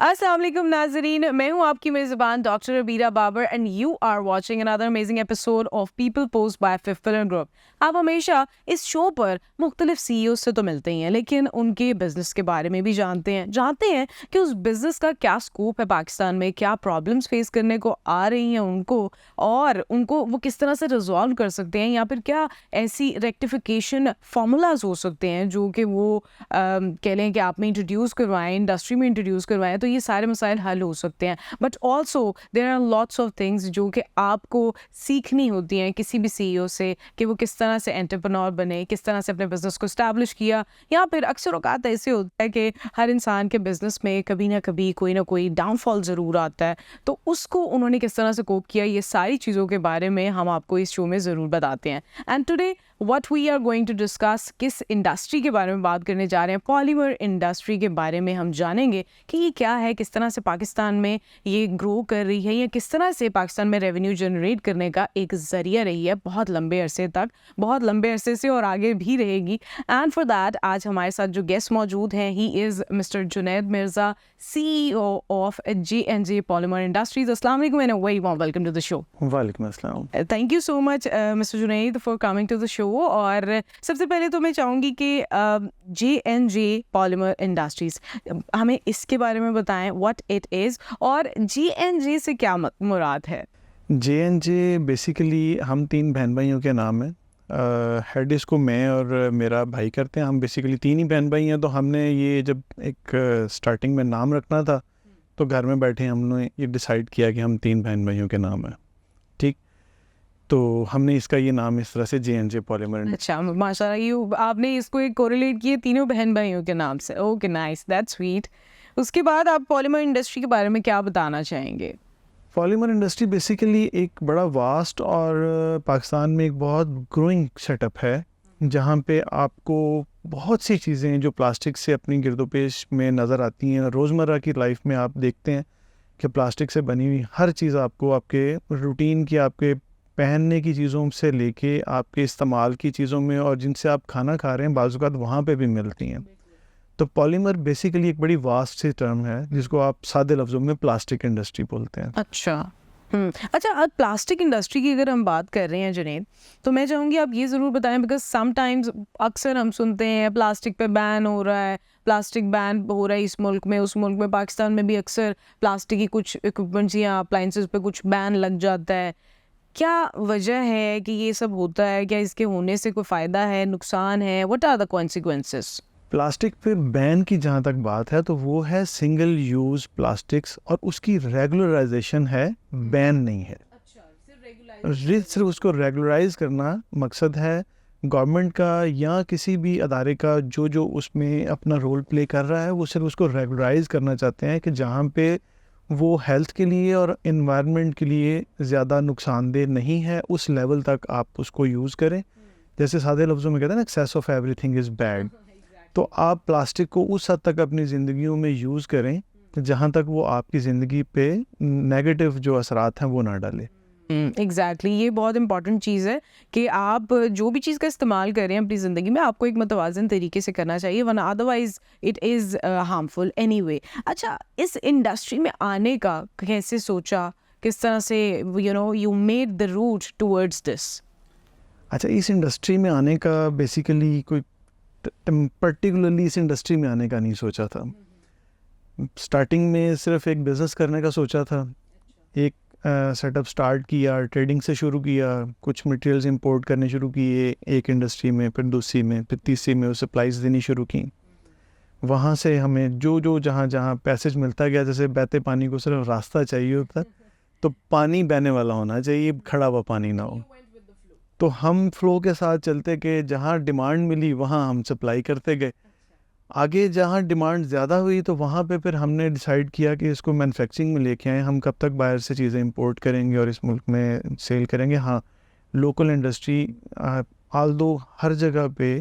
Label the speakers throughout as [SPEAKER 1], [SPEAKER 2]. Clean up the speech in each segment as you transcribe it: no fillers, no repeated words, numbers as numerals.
[SPEAKER 1] अस्सलाम वालेकुम नाज़रीन, मैं हूँ आपकी मेज़बान doctor Rabeera Babar and you are watching another amazing episode of People Post by Fifth Pillar Group. आप हमेशा इस शो पर मुख्तलिफ सीईओ से तो मिलते ही हैं, लेकिन उनके बिजनेस के बारे में भी जानते हैं कि उस बिजनेस का क्या स्कोप है पाकिस्तान में, क्या प्रॉब्लम्स फेस करने को आ रही हैं उनको और उनको वो किस तरह से रिजॉल्व कर सकते हैं, या फिर क्या ऐसी रेक्टिफिकेशन फार्मूलाज हो सकते हैं जो कि वो कह लें कि आप में इंट्रोड्यूस करवाएं, इंडस्ट्री में इंट्रोड्यूस करवाएं, तो ये सारे मसाइल हल हो सकते हैं। But also there are lots of things जो कि आपको सीखनी होती हैं किसी भी सीईओ से, कि वो किस तरह से एंटरप्रेन्योर बने, किस तरह से अपने बिजनेस को इस्टेब्लिश किया। या फिर अक्सर औकात ऐसे होता है कि हर इंसान के बिजनेस में कभी ना कभी कोई ना कोई डाउनफॉल ज़रूर आता है, तो उसको उन्होंने किस तरह से कोप किया, ये सारी चीज़ों के बारे में हम आपको इस शो में ज़रूर बताते हैं। And today what we are going to discuss, किस इंडस्ट्री के बारे में बात करने जा रहे हैं, पॉलीमर इंडस्ट्री के बारे में हम जानेंगे कि ये क्या है, किस तरह से पाकिस्तान में ये ग्रो कर रही है, या किस तरह से पाकिस्तान में रेवेन्यू जनरेट करने का एक ज़रिया रही है बहुत लंबे अरसे तक, बहुत लंबे अरसे से और आगे भी रहेगी। एंड फॉर दैट आज हमारे साथ जो गेस्ट मौजूद हैं, he is mister Junaid Mirza, CEO of J&J Polymer Industries. Assalamu alaikum and a very warm welcome to the show.
[SPEAKER 2] वालेकुम अस्सलाम।
[SPEAKER 1] Thank you so much, Mr. Junaid, for coming to the show. और सबसे पहले तो मैं चाहूँगी कि J&J Polymer Industries, हमें इसके बारे में बताएं, what it is और J&J से क्या मुराद है।
[SPEAKER 2] J&J बेसिकली हम 3 बहन भाइयों के नाम हैं। हेड इसको मैं और मेरा भाई करते हैं। हम बेसिकली 3 ही बहन भाई हैं, तो हमने ये जब एक स्टार्टिंग में नाम रखना था तो घर में बैठे हमने ये डिसाइड किया कि हम 3 बहन भाइयों के नाम हैं, ठीक। तो हमने इसका ये नाम इस तरह से J&J पॉलीमर।
[SPEAKER 1] अच्छा, माशाल्लाह, यू आपने इसको एक कोरिलेट किए तीनों बहन भाइयों के नाम से। Okay, nice, that's sweet. उसके बाद आप पॉलीमर इंडस्ट्री के बारे में क्या बताना चाहेंगे।
[SPEAKER 2] पॉलीमर इंडस्ट्री बेसिकली एक बड़ा वास्ट और पाकिस्तान में एक बहुत ग्रोइंग सेटअप है, जहाँ पे आपको बहुत सी चीज़ें जो प्लास्टिक से अपनी गिरदोपेश में नज़र आती हैं, रोज़मर्रा की लाइफ में आप देखते हैं कि प्लास्टिक से बनी हुई हर चीज़ आपको आपके रूटीन की, आपके पहनने की चीज़ों से लेके आपके इस्तेमाल की चीज़ों में और जिनसे आप खाना खा रहे हैं बाज़-औक़ात वहाँ पे भी मिलती हैं। तो पॉलीमर बेसिकली एक बड़ी वास्ट सी टर्म है जिसको आप सादे लफ्ज़ों में प्लास्टिक इंडस्ट्री बोलते हैं।
[SPEAKER 1] अच्छा, अच्छा, अब प्लास्टिक इंडस्ट्री की अगर हम बात कर रहे हैं जुनैद, तो मैं चाहूँगी आप ये ज़रूर बताएं, बिकॉज समटाइम्स अक्सर हम सुनते हैं प्लास्टिक पे बैन हो रहा है, प्लास्टिक बैन हो रहा है इस मुल्क में, उस मुल्क में, पाकिस्तान में भी अक्सर प्लास्टिक की कुछ इक्विपमेंट्स या अप्लाइंसेस पे कुछ बैन लग जाता है। क्या वजह है कि ये सब होता है? क्या इसके होने से कोई फ़ायदा है, नुकसान है? What are the consequences?
[SPEAKER 2] Plastic पे बैन की जहाँ तक बात है तो वो है सिंगल यूज़ प्लास्टिक्स, और उसकी रेगुलराइजेशन है, बैन नहीं है। सिर्फ उसको रेगुलराइज करना मकसद है गवर्नमेंट का या किसी भी अदारे का जो उसमें अपना रोल प्ले कर रहा है, वो सिर्फ उसको रेगुलराइज करना चाहते हैं कि जहाँ पे वो हेल्थ के लिए और इन्वायरमेंट के लिए ज़्यादा नुकसानदेह नहीं है, उस लेवल तक आप उसको यूज़ करें। जैसे सादे लफ्ज़ों में कहते हैं ना, excess of everything is bad. तो आप प्लास्टिक को उस हद तक अपनी ज़िंदगियों में यूज़ करें जहाँ तक वो आपकी ज़िंदगी पे नेगेटिव जो असरात हैं वो ना डाले।
[SPEAKER 1] एग्जैक्टली, ये बहुत इंपॉर्टेंट चीज़ है कि आप जो भी चीज़ का इस्तेमाल करें अपनी ज़िंदगी में, आपको एक मतवाज़न तरीके से करना चाहिए, वरना otherwise it is harmful anyway. अच्छा, इस इंडस्ट्री में आने का कैसे सोचा, किस तरह से you made the route towards this?
[SPEAKER 2] अच्छा, इस इंडस्ट्री में आने का बेसिकली कोई पर्टिकुलरली इस इंडस्ट्री में आने का नहीं सोचा था। स्टार्टिंग में सिर्फ एक बिज़नेस करने का सोचा था। एक सेटअप स्टार्ट किया, ट्रेडिंग से शुरू किया, कुछ मटेरियल्स इंपोर्ट करने शुरू किए एक इंडस्ट्री में, फिर दूसरी में, फिर तीसरी में उसे सप्लाईज देनी शुरू की। वहाँ से हमें जो जहाँ पैसेज मिलता गया, जैसे बहते पानी को सिर्फ रास्ता चाहिए होता है, तो पानी बहने वाला होना चाहिए, खड़ा हुआ पानी ना हो। तो हम फ्लो के साथ चलते कि जहाँ डिमांड मिली वहाँ हम सप्लाई करते गए। आगे जहाँ डिमांड ज़्यादा हुई तो वहाँ पे फिर हमने डिसाइड किया कि इसको मैन्युफैक्चरिंग में लेके आएँ। हम कब तक बाहर से चीज़ें इंपोर्ट करेंगे और इस मुल्क में सेल करेंगे। हाँ, लोकल इंडस्ट्री आल्दो हर जगह पे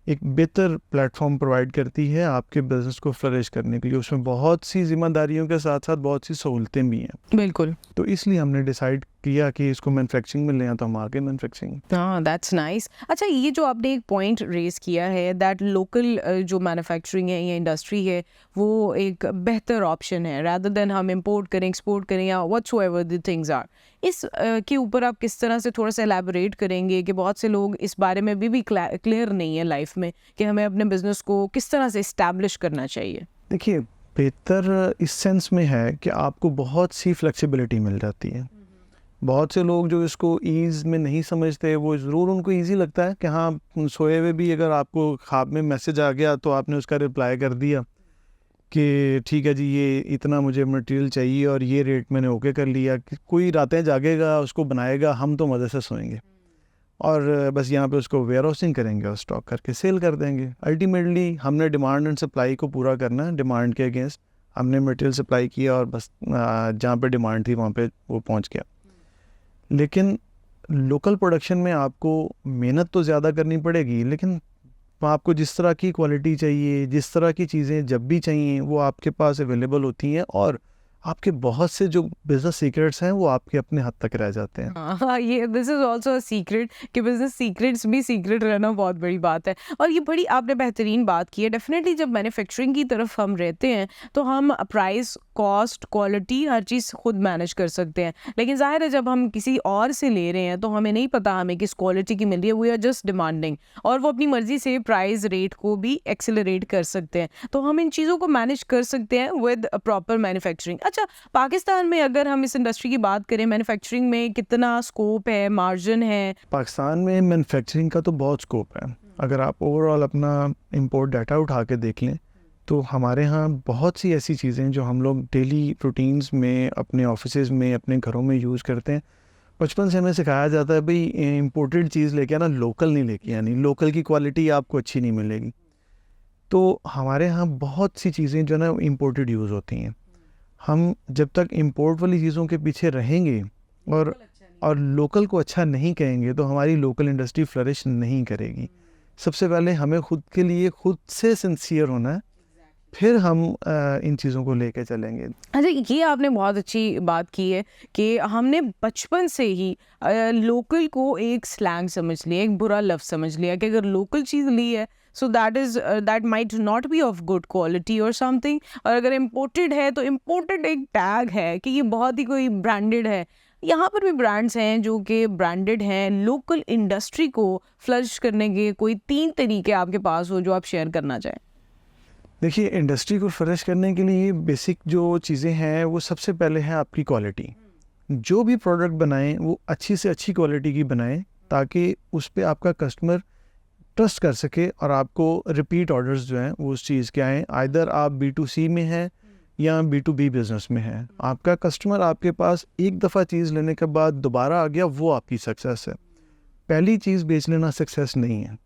[SPEAKER 2] एक बेहतर प्लेटफॉर्म प्रोवाइड करती है आपके बिज़नेस को फ्लरिश करने के लिए। उसमें बहुत सी जिम्मेदारियों के साथ साथ बहुत सी सहूलतें भी हैं।
[SPEAKER 1] बिल्कुल।
[SPEAKER 2] तो इसलिए हमने डिसाइड किया कि इसको मैन्युफैक्चरिंग में ले आए, तो हम आगे मैन्युफैक्चरिंग।
[SPEAKER 1] हाँ, दैट्स नाइस। अच्छा, ये जो आपने एक पॉइंट रेज किया है दैट लोकल जो मैन्युफैक्चरिंग है या इंडस्ट्री है वो एक बेहतर ऑप्शन है रादर देन हम इंपोर्ट करें, एक्सपोर्ट करें या व्हाटसोएवर द थिंग्स आर। इस के ऊपर आप किस तरह से थोड़ा सा एलैबोरेट करेंगे कि बहुत से लोग इस बारे में भी क्लियर नहीं है लाइफ में कि हमें अपने बिजनेस को किस तरह से इस्टेब्लिश करना चाहिए?
[SPEAKER 2] देखिए, बेहतर इस सेंस में है कि आपको बहुत सी फ्लेक्सिबिलिटी मिल जाती है। बहुत से लोग जो इसको ईज़ में नहीं समझते, वो ज़रूर उनको ईज़ी लगता है कि हाँ, सोए हुए भी अगर आपको ख्वाब में मैसेज आ गया तो आपने उसका रिप्लाई कर दिया कि ठीक है जी, ये इतना मुझे मटेरियल चाहिए और ये रेट मैंने ओके कर लिया। कि कोई रातें जागेगा, उसको बनाएगा, हम तो मज़े से सोएंगे और बस यहाँ पे उसको वेयर हाउसिंग करेंगे और स्टॉक करके सेल कर देंगे। अल्टीमेटली हमने डिमांड एंड सप्लाई को पूरा करना है, डिमांड के अगेंस्ट हमने मटेरियल सप्लाई किया और बस जहाँ पे डिमांड थी वहाँ पे वो पहुँच गया। लेकिन लोकल प्रोडक्शन में आपको मेहनत तो ज़्यादा करनी पड़ेगी, लेकिन आपको जिस तरह की क्वालिटी चाहिए, जिस तरह की चीज़ें जब भी चाहिए, वो आपके पास अवेलेबल होती हैं और आपके बहुत से जो बिज़नेस सीक्रेट्स हैं वो आपके अपने हद तक रह जाते हैं।
[SPEAKER 1] हाँ, ये this is also a secret कि बिजनेस सीक्रेट्स भी सीक्रेट रहना बहुत बड़ी बात है। और ये बड़ी आपने बेहतरीन बात की है। डेफिनेटली जब मैन्युफैक्चरिंग की तरफ हम रहते हैं तो हम प्राइस, कॉस्ट, क्वालिटी हर चीज़ खुद मैनेज कर सकते हैं। लेकिन जाहिर है जब हम किसी और से ले रहे हैं तो हमें नहीं पता हमें किस क्वालिटी की मिल रही है, वी आर जस्ट डिमांडिंग और वो अपनी मर्जी से प्राइस रेट को भी एक्सेलरेट कर सकते हैं। तो हम इन चीज़ों को मैनेज कर सकते हैं विद प्रॉपर मैन्युफैक्चरिंग। अच्छा, पाकिस्तान में अगर हम इस इंडस्ट्री की बात करें, मैन्युफैक्चरिंग में कितना स्कोप है, मार्जिन है?
[SPEAKER 2] पाकिस्तान में मैन्युफैक्चरिंग का तो बहुत स्कोप है। अगर आप ओवरऑल अपना इंपोर्ट डाटा उठा के देख लें तो हमारे यहाँ बहुत सी ऐसी चीज़ें जो हम लोग डेली रूटीन्स में, अपने ऑफिसेज़ में, अपने घरों में यूज़ करते हैं। बचपन से हमें सिखाया जाता है भाई इंपोर्टेड चीज़ लेके आना, लोकल नहीं लेके आनी, लोकल की क्वालिटी आपको अच्छी नहीं मिलेगी। तो हमारे यहाँ बहुत सी चीज़ें जो है ना इंपोर्टेड यूज़ होती हैं। हम जब तक इंपोर्ट वाली चीज़ों के पीछे रहेंगे और लोकल को अच्छा नहीं कहेंगे तो हमारी लोकल इंडस्ट्री फ्लरिश नहीं करेगी। सबसे पहले हमें खुद के लिए खुद से सिंसियर होना है, फिर हम इन चीज़ों को लेके चलेंगे।
[SPEAKER 1] अच्छा, ये आपने बहुत अच्छी बात की है कि हमने बचपन से ही लोकल को एक स्लैंग समझ लिया, एक बुरा लफ्ज़ समझ लिया कि अगर लोकल चीज़ ली है so that might not be of good quality और समथिंग, और अगर इम्पोर्टेड है तो इम्पोर्टेड एक टैग है कि ये बहुत ही कोई ब्रांडेड है। यहाँ पर भी ब्रांड्स हैं जो कि ब्रांडेड हैं। लोकल इंडस्ट्री को फ्लरिश करने के कोई 3 तरीके आपके पास हो जो आप शेयर करना चाहें?
[SPEAKER 2] देखिए, इंडस्ट्री को फ्लरिश करने के लिए बेसिक जो चीज़ें हैं वो सबसे पहले है आपकी क्वालिटी। जो भी प्रोडक्ट बनाएं वो अच्छी से अच्छी क्वालिटी की बनाएं ताकि उस पे आपका कस्टमर ट्रस्ट कर सके और आपको रिपीट ऑर्डर्स जो हैं वो उस चीज़ के आएँ। आइदर आप B2C में हैं या B2B बिज़नेस में हैं, आपका कस्टमर आपके पास एक दफ़ा चीज़ लेने के बाद दोबारा आ गया, वो आपकी सक्सेस है। पहली चीज़ बेच लेना सक्सेस नहीं है,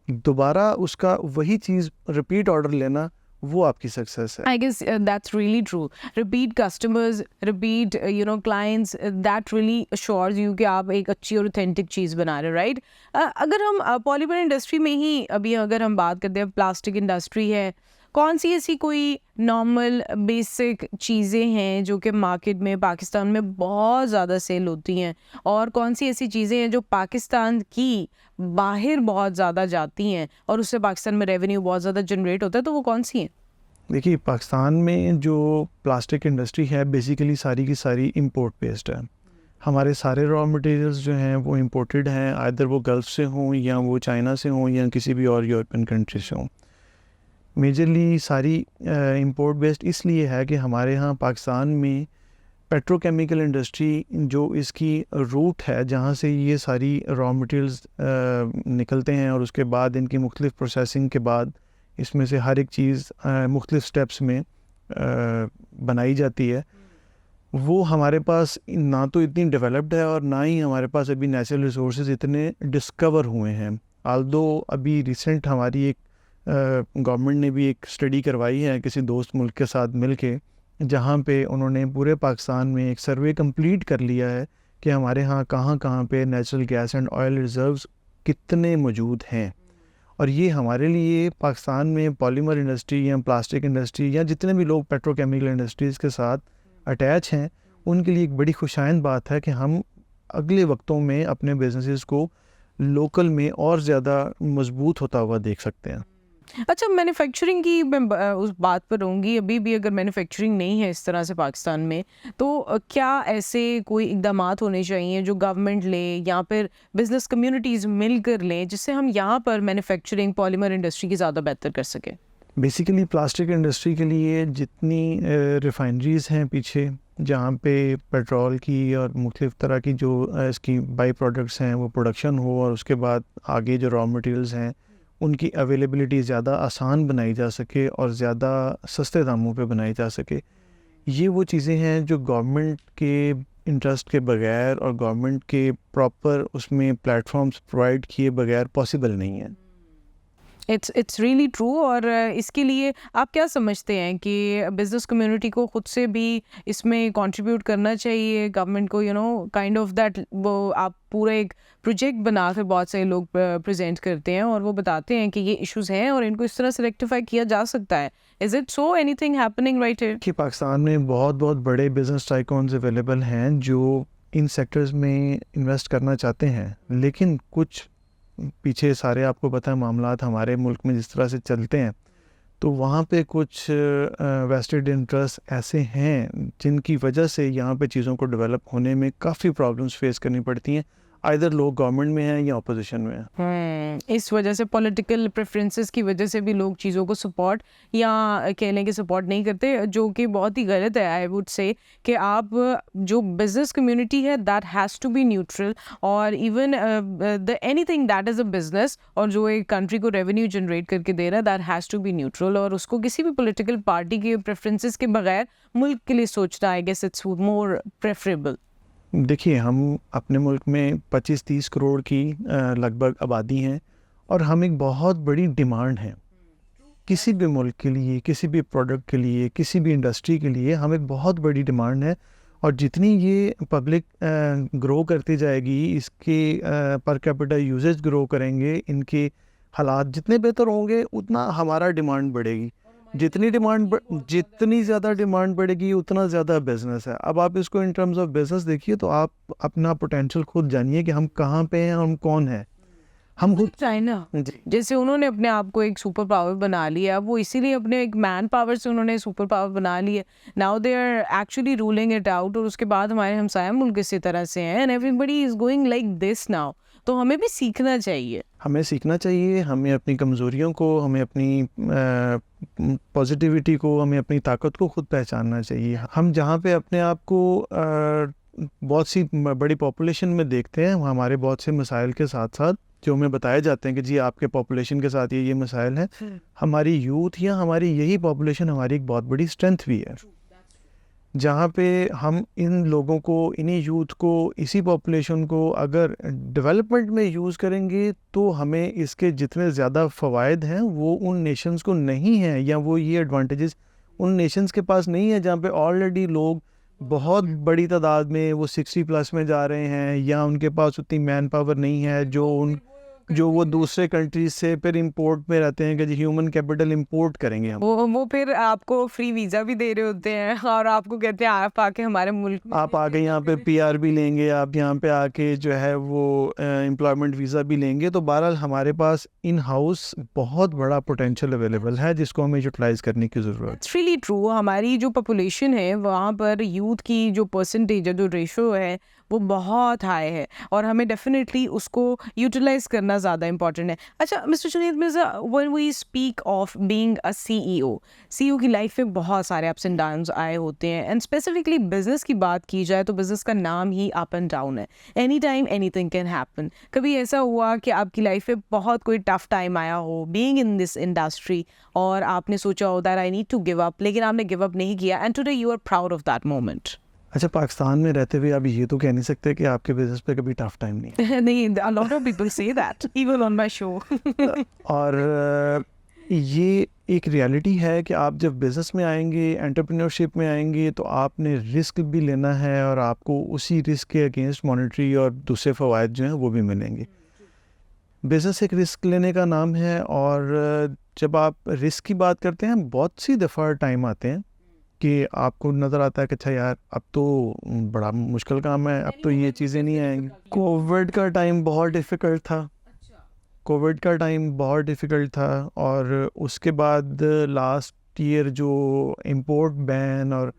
[SPEAKER 2] दोबारा उसका वही चीज़ रिपीट ऑर्डर लेना वो आपकी सक्सेस है।
[SPEAKER 1] I guess that's really true. Repeat customers, repeat clients, that really assures you कि आप एक अच्छी और authentic चीज़ बना रहे हो, right? अगर हम पॉलीमर इंडस्ट्री में ही अभी अगर हम बात करते हैं, प्लास्टिक इंडस्ट्री है, कौन सी ऐसी कोई नॉर्मल बेसिक चीज़ें हैं जो कि मार्केट में पाकिस्तान में बहुत ज़्यादा सेल होती हैं, और कौन सी ऐसी चीज़ें हैं जो पाकिस्तान की बाहर बहुत ज़्यादा जाती हैं और उससे पाकिस्तान में रेवेन्यू बहुत ज़्यादा जनरेट होता है, तो वो कौन सी हैं?
[SPEAKER 2] देखिए, पाकिस्तान में जो प्लास्टिक इंडस्ट्री है बेसिकली सारी की सारी इंपोर्ट बेस्ड है। हमारे सारे रॉ मटेरियल्स जो हैं वो इंपोर्टेड हैं, आइदर वो गल्फ़ से हों या वो चाइना से हों या किसी भी और यूरोपियन कंट्री से हों। मेजरली सारी इंपोर्ट बेस्ड इसलिए है कि हमारे यहाँ पाकिस्तान में पेट्रोकेमिकल इंडस्ट्री जो इसकी रूट है जहाँ से ये सारी रॉ मटेरियल्स निकलते हैं और उसके बाद इनकी मुख्तलिफ प्रोसेसिंग के बाद इसमें से हर एक चीज़ मुख्तलिफ स्टेप्स में बनाई जाती है। वो हमारे पास ना तो इतनी डेवलप्ड है और ना ही हमारे पास अभी नेचुरल रिसोर्सेज इतने डिस्कवर हुए हैं। आल्दो अभी रिसेंट हमारी एक गवर्नमेंट ने भी एक स्टडी करवाई है किसी दोस्त मुल्क के साथ मिलके, जहाँ पे उन्होंने पूरे पाकिस्तान में एक सर्वे कंप्लीट कर लिया है कि हमारे यहाँ कहाँ कहाँ पे natural gas and oil reserves कितने मौजूद हैं। और ये हमारे लिए पाकिस्तान में पॉलीमर इंडस्ट्री या प्लास्टिक इंडस्ट्री या जितने भी लोग पेट्रोकेमिकल इंडस्ट्रीज़ के साथ अटैच हैं उनके लिए एक बड़ी खुशाइंद बात है कि हम अगले वक्तों में अपने बिजनेसेस को लोकल में और ज़्यादा मजबूत होता हुआ देख सकते हैं।
[SPEAKER 1] अच्छा, मैन्युफैक्चरिंग की मैं उस बात पर रहूँगी। अभी भी अगर मैन्युफैक्चरिंग नहीं है इस तरह से पाकिस्तान में, तो क्या ऐसे कोई इक़दामात होने चाहिए जो गवर्नमेंट ले या फिर बिज़नेस कम्युनिटीज़ मिलकर लें, जिससे हम यहाँ पर मैन्युफैक्चरिंग पॉलीमर इंडस्ट्री की ज़्यादा बेहतर कर सकें?
[SPEAKER 2] बेसिकली प्लास्टिक इंडस्ट्री के लिए जितनी रिफाइनरीज़ हैं पीछे, जहाँ पे पेट्रोल की और मुख्तलिफ़ तरह की जो इसकी बाई प्रोडक्ट्स हैं वो प्रोडक्शन हो, और उसके बाद आगे जो रॉ मटेरियल्स हैं उनकी अवेलेबिलिटी ज़्यादा आसान बनाई जा सके और ज़्यादा सस्ते दामों पे बनाई जा सके। ये वो चीज़ें हैं जो गवर्नमेंट के इंटरेस्ट के बगैर और गवर्नमेंट के प्रॉपर उसमें प्लेटफॉर्म्स प्रोवाइड किए बगैर पॉसिबल नहीं है।
[SPEAKER 1] It's really true. और इसके लिए आप क्या समझते हैं कि बिजनेस कम्युनिटी को खुद से भी इसमें कंट्रीब्यूट करना चाहिए गवर्नमेंट को, काइंड ऑफ दैट, वो आप पूरा एक प्रोजेक्ट बना कर बहुत सारे लोग प्रेजेंट करते हैं और वो बताते हैं कि ये इश्यूज हैं और इनको इस तरह से रेक्टिफाई किया जा सकता है। Is it so, anything happening right here?
[SPEAKER 2] कि पाकिस्तान में बहुत बहुत बड़े बिजनेस टाइकॉन्स अवेलेबल हैं जो इन सेक्टर्स में इन्वेस्ट करना चाहते हैं, लेकिन कुछ पीछे सारे आपको पता है मामलात हमारे मुल्क में जिस तरह से चलते हैं, तो वहाँ पे कुछ वेस्टेड इंटरेस्ट ऐसे हैं जिनकी वजह से यहाँ पे चीज़ों को डेवलप होने में काफ़ी प्रॉब्लम्स फेस करनी पड़ती हैं। आइदर लोग गवर्नमेंट में हैं या अपोजिशन में हैं।
[SPEAKER 1] इस वजह से पॉलिटिकल प्रेफरेंसेस की वजह से भी लोग चीज़ों को सपोर्ट या कह लें कि सपोर्ट नहीं करते, जो कि बहुत ही गलत है। आई वुड से कि आप जो बिजनेस कम्युनिटी है that has to be neutral, और even the anything that is a business और जो एक कंट्री को रेवेन्यू जनरेट करके दे रहा है, that has to be neutral, और उसको किसी भी पॉलिटिकल पार्टी के प्रेफरेंसेस के बगैर मुल्क के लिए सोचना, I guess it's more preferable.
[SPEAKER 2] देखिए, हम अपने मुल्क में 25-30 करोड़ की लगभग आबादी हैं और हम एक बहुत बड़ी डिमांड है किसी भी मुल्क के लिए, किसी भी प्रोडक्ट के लिए, किसी भी इंडस्ट्री के लिए। हम एक बहुत बड़ी डिमांड है, और जितनी ये पब्लिक ग्रो करती जाएगी, इसके पर कैपिटा यूजेज ग्रो करेंगे, इनके हालात जितने बेहतर होंगे उतना हमारा डिमांड बढ़ेगी। जितनी ज़्यादा डिमांड बढ़ेगी उतना ज़्यादा बिजनेस है। अब आप इसको इन टर्म्स ऑफ बिजनेस देखिए तो आप अपना पोटेंशियल खुद जानिए कि हम कहाँ पे हैं, हम कौन हैं। हम खुद
[SPEAKER 1] चाइना,
[SPEAKER 2] जी,
[SPEAKER 1] जैसे उन्होंने अपने आप को एक सुपर पावर बना लिया, वो इसीलिए अपने एक मैन पावर से उन्होंने सुपर पावर बना लिया। Now they are actually ruling it out, और उसके बाद हमारे हमसाया मुल्क इसी तरह से हैं, and everybody is going like this now. तो हमें भी सीखना चाहिए।
[SPEAKER 2] हमें अपनी कमज़ोरियों को, हमें अपनी पॉजिटिविटी को, हमें अपनी ताकत को खुद पहचानना चाहिए। हम जहाँ पे अपने आप को बहुत सी बड़ी पॉपुलेशन में देखते हैं, हमारे बहुत से मसाइल के साथ साथ जो हमें बताए जाते हैं कि जी आपके पॉपुलेशन के साथ ये मसाइल हैं, हमारी यूथ या हमारी यही पॉपुलेशन हमारी एक बहुत बड़ी स्ट्रेंथ भी है, जहाँ पे हम इन लोगों को, इन्हीं यूथ को, इसी पॉपुलेशन को अगर डेवलपमेंट में यूज़ करेंगे तो हमें इसके जितने ज़्यादा फ़वाइद हैं वो उन नेशंस को नहीं हैं, या वो ये एडवांटेजेस उन नेशंस के पास नहीं है जहाँ पे ऑलरेडी लोग बहुत बड़ी तादाद में वो 60+ में जा रहे हैं, या उनके पास उतनी मैन पावर नहीं है जो वो दूसरे कंट्रीज से फिर इंपोर्ट में रहते हैं कि जी ह्यूमन कैपिटल इंपोर्ट करेंगे हम।
[SPEAKER 1] वो फिर आपको फ्री वीज़ा भी दे रहे होते हैं और आपको कहते हैं आप आके हमारे मुल्क में
[SPEAKER 2] आप आके यहाँ पे PR भी लेंगे, आप यहाँ पे आके जो है वो एम्प्लॉयमेंट वीज़ा भी लेंगे। तो बहरहाल हमारे पास इन हाउस बहुत बड़ा पोटेंशियल अवेलेबल है जिसको हमें यूटिलाइज करने की ज़रूरत है।
[SPEAKER 1] It's really true. हमारी जो पॉपुलेशन है वहाँ पर यूथ की जो परसेंटेज है, जो रेशो है, वो बहुत हाई है, और हमें डेफिनेटली उसको यूटिलाइज करना ज़्यादा इंपॉर्टेंट है। अच्छा mister Junaid Mirza, when we speak of being a CEO की लाइफ में बहुत सारे अप्स एंड डाउन्स आए होते हैं, एंड स्पेसिफिकली बिजनेस की बात की जाए तो बिजनेस का नाम ही अप एंड डाउन है। Any time anything can happen. कभी ऐसा हुआ कि आपकी लाइफ में बहुत कोई टफ टाइम आया हो बीइंग इन दिस इंडस्ट्री, और आपने सोचा हो that I need to give up, लेकिन आपने गिव अप नहीं किया, and today you are proud of that moment?
[SPEAKER 2] अच्छा, पाकिस्तान में रहते हुए आप ये तो कह नहीं सकते कि आपके बिजनेस पे कभी टफ टाइम नहीं
[SPEAKER 1] नहीं, a lot of people say that even on my show.
[SPEAKER 2] और ये एक रियलिटी है कि आप जब बिज़नेस में आएंगे, एंटरप्रेन्योरशिप में आएंगे, तो आपने रिस्क भी लेना है और आपको उसी रिस्क के अगेंस्ट मॉनेटरी और दूसरे फ़वाइद जो हैं वो भी मिलेंगे। बिज़नेस एक रिस्क लेने का नाम है, और जब आप रिस्क की बात करते हैं, बहुत सी दफ़ा टाइम आते हैं कि आपको नज़र आता है कि अच्छा यार अब तो बड़ा मुश्किल काम है, अब तो ये चीज़ें नहीं आएंगी। कोविड का टाइम बहुत डिफ़िकल्ट था, कोविड का टाइम बहुत डिफ़िकल्ट था, और उसके बाद लास्ट ईयर जो इंपोर्ट बैन और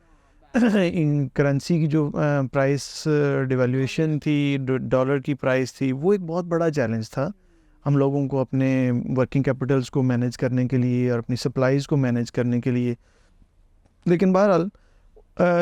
[SPEAKER 2] इन करेंसी की जो प्राइस डिवैल्यूएशन थी, डॉलर की प्राइस थी, वो एक बहुत बड़ा चैलेंज था हम लोगों को अपने वर्किंग कैपिटल्स को मैनेज करने के लिए और अपनी सप्लाईज़ को मैनेज करने के लिए। लेकिन बहरहाल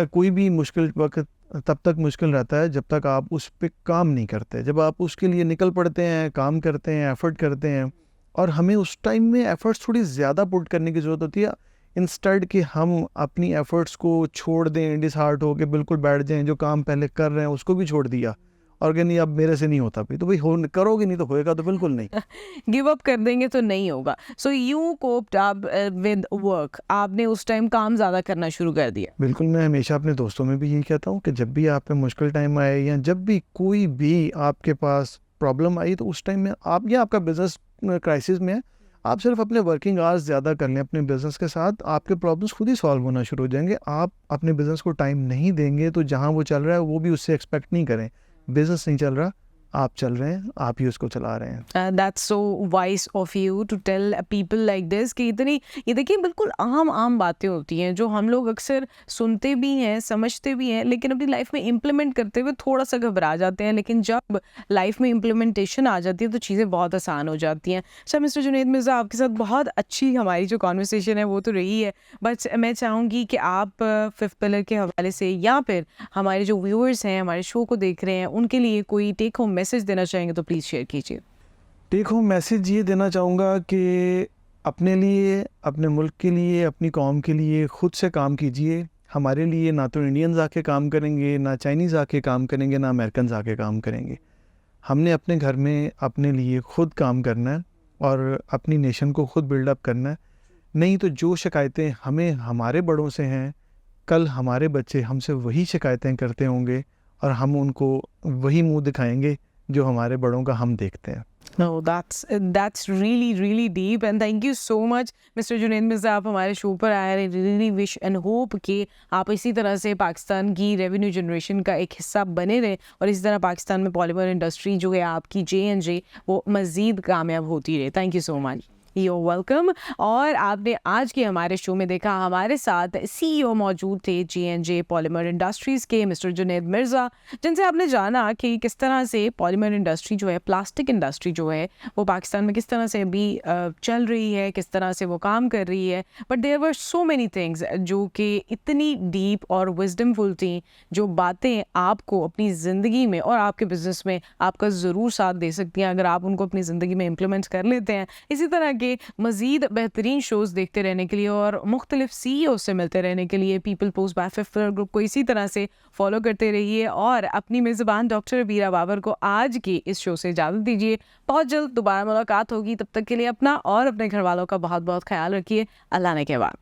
[SPEAKER 2] कोई भी मुश्किल वक्त तब तक मुश्किल रहता है जब तक आप उस पे काम नहीं करते। जब आप उसके लिए निकल पड़ते हैं, काम करते हैं, एफ़र्ट करते हैं, और हमें उस टाइम में एफ़र्ट्स थोड़ी ज़्यादा पुट करने की ज़रूरत होती है, इंस्टेड कि हम अपनी एफ़र्ट्स को छोड़ दें, डिसहार्ट होके बिल्कुल बैठ जाएं, जो काम पहले कर रहे हैं उसको भी छोड़ दिया और कि नहीं अब मेरे से नहीं होता भाई, तो भाई हो करोगे नहीं तो होएगा तो बिल्कुल नहीं।
[SPEAKER 1] गिव अप कर देंगे तो नहीं होगा। So you coped up with work, आपने उस टाइम काम ज़्यादा करना शुरू कर दिया।
[SPEAKER 2] बिल्कुल, मैं हमेशा अपने दोस्तों में भी यही कहता हूँ कि जब भी आप पे मुश्किल टाइम आए या जब भी कोई भी आपके पास प्रॉब्लम आई, तो उस टाइम में आप या आपका बिजनेस क्राइसिस में है, आप सिर्फ अपने वर्किंग आवर्स ज़्यादा कर लें अपने बिजनेस के साथ, आपके प्रॉब्लम्स खुद ही सॉल्व होना शुरू हो जाएंगे। आप अपने बिजनेस को टाइम नहीं देंगे तो जहाँ वो चल रहा है वो भी उससे एक्सपेक्ट नहीं करें। बिजनेस नहीं चल रहा, आप चल रहे हैं, आप ही उसको चला रहे हैं।
[SPEAKER 1] That's so wise of you to tell people like this कि इतनी, ये देखिए बिल्कुल आम बातें होती हैं जो हम लोग अक्सर सुनते भी हैं, समझते भी हैं, लेकिन अपनी लाइफ में इम्प्लीमेंट करते हुए थोड़ा सा घबरा जाते हैं। लेकिन जब लाइफ में इम्प्लीमेंटेशन आ जाती है तो चीज़ें बहुत आसान हो जाती हैं। अच्छा मिस्टर जुनैद मिर्ज़ा, आपके साथ बहुत अच्छी हमारी जो कॉन्वर्सेशन है वो तो रही है, बट मैं चाहूँगी कि आप फिफ्थ पिलर के हवाले से या फिर हमारे जो व्यूअर्स हैं, हमारे शो को देख रहे हैं, उनके लिए कोई टेक होम मैसेज देना चाहेंगे तो प्लीज़ शेयर कीजिए।
[SPEAKER 2] टेक होम मैसेज ये देना चाहूँगा कि अपने लिए, अपने मुल्क के लिए, अपनी कौम के लिए खुद से काम कीजिए। हमारे लिए ना तो इंडियंस आके काम करेंगे, ना चाइनीज़ आके काम करेंगे, ना अमेरिकन्स आके काम करेंगे। हमने अपने घर में अपने लिए खुद काम करना है और अपनी नेशन को खुद बिल्डअप करना है। नहीं तो जो शिकायतें हमें हमारे बड़ों से हैं, कल हमारे बच्चे हमसे वही शिकायतें करते होंगे और हम उनको वही मुँह दिखाएंगे जो हमारे बड़ों का हम देखते हैं।
[SPEAKER 1] No, that's really deep and thank you so much Mr. Junaid Mirza, आप हमारे शो पर आए। I really wish and hope कि आप इसी तरह से पाकिस्तान की रेवेन्यू जनरेशन का एक हिस्सा बने रहें और इसी तरह पाकिस्तान में पॉलीमर इंडस्ट्री जो है आपकी J&J वो मज़ीद कामयाब होती रहे। Thank you so much. You're welcome। और आपने आज के हमारे शो में देखा हमारे साथ CEO मौजूद थे J&J पॉलीमर इंडस्ट्रीज़ के मिस्टर जुनैद मिर्ज़ा, जिनसे आपने जाना कि किस तरह से पॉलीमर इंडस्ट्री जो है, प्लास्टिक इंडस्ट्री जो है वो पाकिस्तान में किस तरह से अभी चल रही है, किस तरह से वो काम कर रही है। But there were so many things जो कि इतनी डीप और विजडमफुल थी, जो बातें आपको अपनी ज़िंदगी में और आपके बिजनेस में आपका ज़रूर साथ दे सकती हैं अगर आप उनको अपनी ज़िंदगी में इम्प्लीमेंट कर लेते हैं। इसी तरह के मज़ीद बेहतरीन शोज़ देखते रहने के लिए और मुख्तलिफ CEO से मिलते रहने के लिए people Post by Fifth Pillar group को इसी तरह से फॉलो करते रहिए और अपनी मेज़बान डॉक्टर रबीरा बाबर को आज की इस शो से इजाज़त दीजिए। बहुत जल्द दोबारा मुलाकात होगी, तब तक के लिए अपना और अपने घर वालों का बहुत बहुत ख्याल रखिए। अल्लाह ने के बाद।